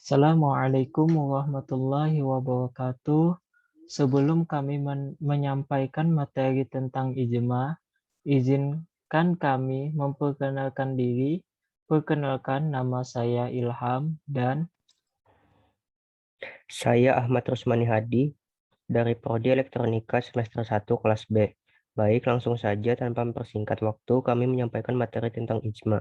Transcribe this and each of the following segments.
Assalamualaikum warahmatullahi wabarakatuh. Sebelum kami menyampaikan materi tentang ijma, izinkan kami memperkenalkan diri. Perkenalkan, nama saya Ilham dan Saya Ahmad Rusmani Hadi dari Prodi Elektronika semester 1 kelas B. Baik, langsung saja tanpa mempersingkat waktu, kami menyampaikan materi tentang ijma.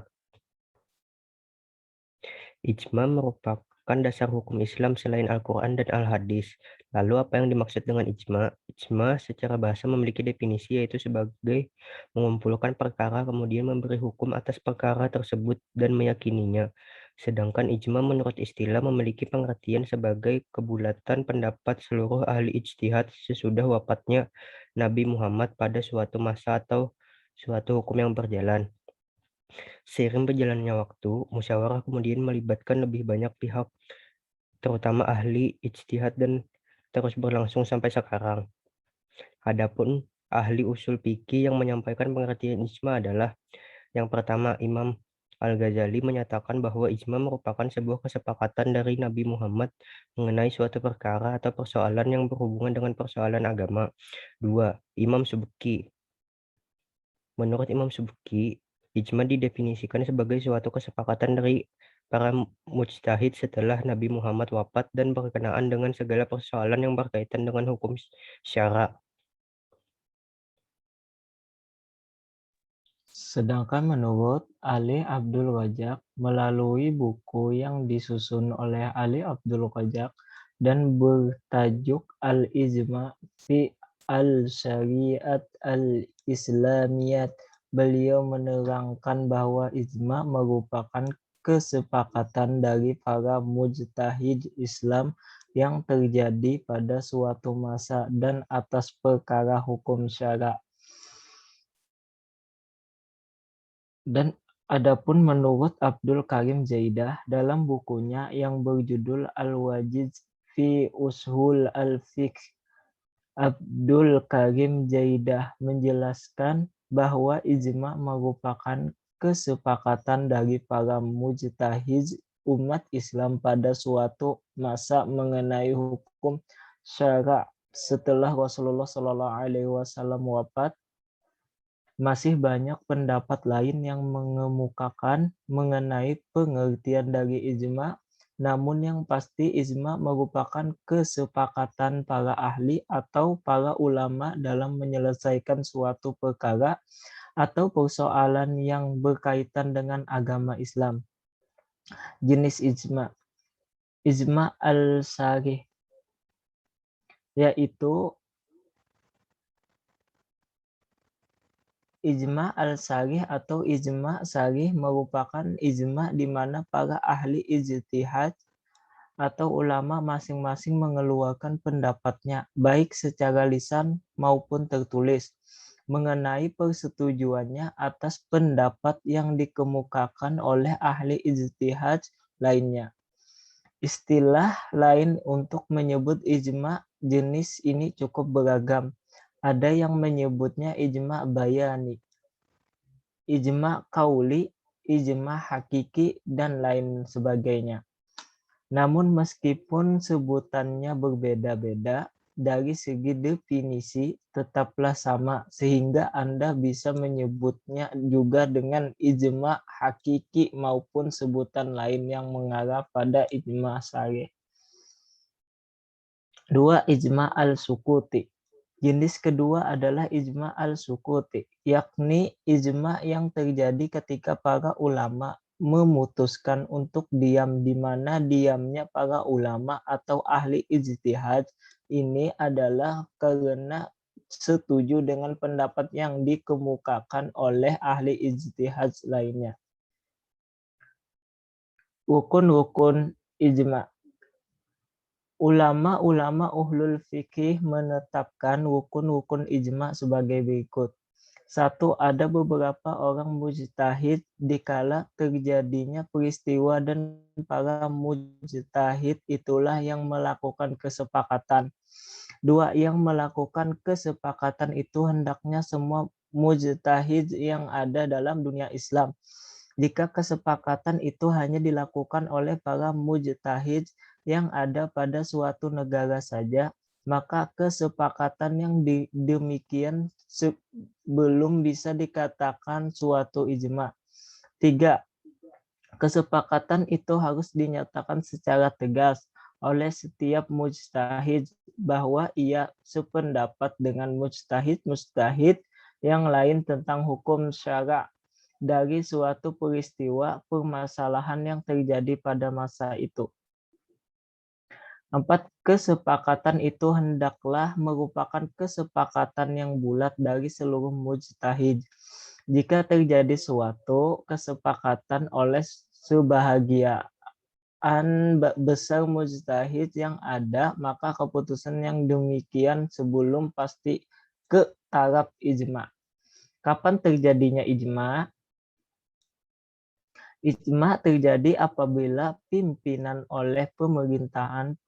Ijma merupakan dasar hukum Islam selain Al-Quran dan Al-Hadis. Lalu apa yang dimaksud dengan ijma? Ijma secara bahasa memiliki definisi yaitu sebagai mengumpulkan perkara kemudian memberi hukum atas perkara tersebut dan meyakininya. Sedangkan ijma menurut istilah memiliki pengertian sebagai kebulatan pendapat seluruh ahli ijtihad sesudah wafatnya Nabi Muhammad pada suatu masa atau suatu hukum yang berjalan. Seiring berjalannya waktu, musyawarah kemudian melibatkan lebih banyak pihak, terutama ahli ijtihad dan terus berlangsung sampai sekarang. Adapun ahli usul fikih yang menyampaikan pengertian ijma adalah yang pertama, Imam Al-Ghazali menyatakan bahwa ijma merupakan sebuah kesepakatan dari Nabi Muhammad mengenai suatu perkara atau persoalan yang berhubungan dengan persoalan agama. Dua, Imam Subki. Menurut Imam Subki, ijma didefinisikan sebagai suatu kesepakatan dari para mujtahid setelah Nabi Muhammad wafat dan berkenaan dengan segala persoalan yang berkaitan dengan hukum syara. sedangkan menurut Ali Abdul Razak melalui buku yang disusun oleh Ali Abdul Razak dan bertajuk Al-Ijma fi Al-Syariat Al-Islamiyat, beliau menerangkan bahwa ijma merupakan kesepakatan dari para mujtahid Islam yang terjadi pada suatu masa dan atas perkara hukum syara. Dan adapun menurut Abdul Karim Zaidah dalam bukunya yang berjudul Al-Wajiz fi Ushul Al-Fiqh, Abdul Karim Zaidah menjelaskan bahwa ijma merupakan kesepakatan dari para mujtahid umat Islam pada suatu masa mengenai hukum syara. Setelah Rasulullah SAW wafat, masih banyak pendapat lain yang mengemukakan mengenai pengertian dari ijma, namun yang pasti ijma merupakan kesepakatan para ahli atau para ulama dalam menyelesaikan suatu perkara atau persoalan yang berkaitan dengan agama Islam. Jenis ijma. Ijma al-sarih, yaitu ijma al-sarih atau ijma sarih merupakan ijma di mana para ahli ijtihad atau ulama masing-masing mengeluarkan pendapatnya, baik secara lisan maupun tertulis, mengenai persetujuannya atas pendapat yang dikemukakan oleh ahli ijtihad lainnya. Istilah lain untuk menyebut ijma jenis ini cukup beragam. Ada yang menyebutnya ijma bayani, ijma kauli, ijma hakiki, dan lain sebagainya. Namun meskipun sebutannya berbeda-beda, dari segi definisi tetaplah sama, sehingga Anda bisa menyebutnya juga dengan ijma hakiki maupun sebutan lain yang mengarah pada ijma sarih. 2. Ijma al-sukuti. Jenis kedua adalah ijma al-sukuti, yakni ijma yang terjadi ketika para ulama memutuskan untuk diam, di mana diamnya para ulama atau ahli ijtihad ini adalah karena setuju dengan pendapat yang dikemukakan oleh ahli ijtihad lainnya. Rukun-rukun ijma. Ulama-ulama uhlul fikih menetapkan rukun-rukun ijma sebagai berikut. 1. Ada beberapa orang mujtahid dikala terjadinya peristiwa dan para mujtahid itulah yang melakukan kesepakatan. 2. Yang melakukan kesepakatan itu hendaknya semua mujtahid yang ada dalam dunia Islam. jika kesepakatan itu hanya dilakukan oleh para mujtahid yang ada pada suatu negara saja, maka kesepakatan yang demikian belum bisa dikatakan suatu ijma. 3. Kesepakatan itu harus dinyatakan secara tegas oleh setiap mujtahid bahwa ia sependapat dengan mujtahid yang lain tentang hukum syara dari suatu peristiwa permasalahan yang terjadi pada masa itu. 4. Kesepakatan itu hendaklah merupakan kesepakatan yang bulat dari seluruh mujtahid. Jika terjadi suatu kesepakatan oleh sebahagian besar mujtahid yang ada, maka keputusan yang demikian sebelum pasti ke taraf ijma. Kapan terjadinya ijma? Ijma terjadi apabila pimpinan oleh pemerintahan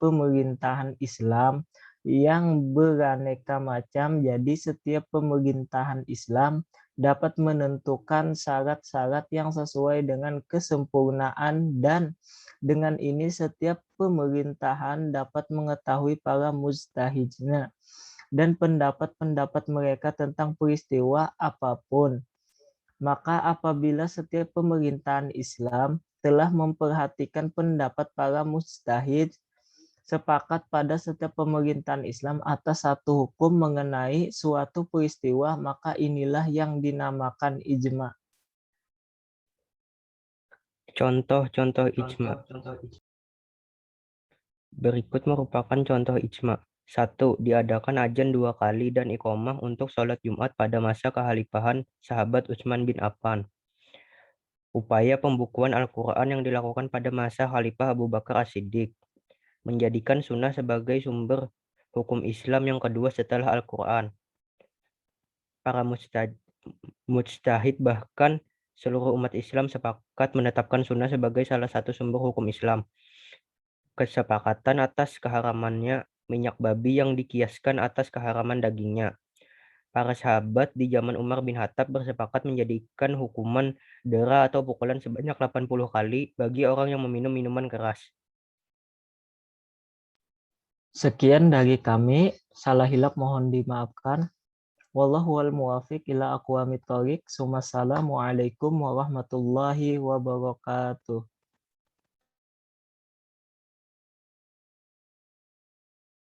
Islam yang beraneka macam. Jadi setiap pemerintahan Islam dapat menentukan syarat-syarat yang sesuai dengan kesempurnaan, dan dengan ini setiap pemerintahan dapat mengetahui para mujtahidnya dan pendapat-pendapat mereka tentang peristiwa apapun. Maka apabila setiap pemerintahan Islam telah memperhatikan pendapat para mujtahid, sepakat pada setiap pemerintahan Islam atas satu hukum mengenai suatu peristiwa, maka inilah yang dinamakan ijma. Contoh-contoh ijma. Berikut merupakan contoh ijma. 1. Diadakan azan 2 kali dan iqamah untuk sholat Jumat pada masa kekhalifahan sahabat Utsman bin Affan. Upaya pembukuan Al-Quran yang dilakukan pada masa Khalifah Abu Bakar As-Siddiq, menjadikan sunnah sebagai sumber hukum Islam yang kedua setelah Al-Quran. Para mujtahid bahkan seluruh umat Islam sepakat menetapkan sunnah sebagai salah satu sumber hukum Islam. Kesepakatan atas keharamannya minyak babi yang dikiaskan atas keharaman dagingnya. Para sahabat di zaman Umar bin Khattab bersepakat menjadikan hukuman dera atau pukulan sebanyak 80 kali bagi orang yang meminum minuman keras. Sekian dari kami, salah hilap mohon dimaafkan. Wallahu wal muwafiq ila aqwamit thoriq. Assalamualaikum warahmatullahi wabarakatuh.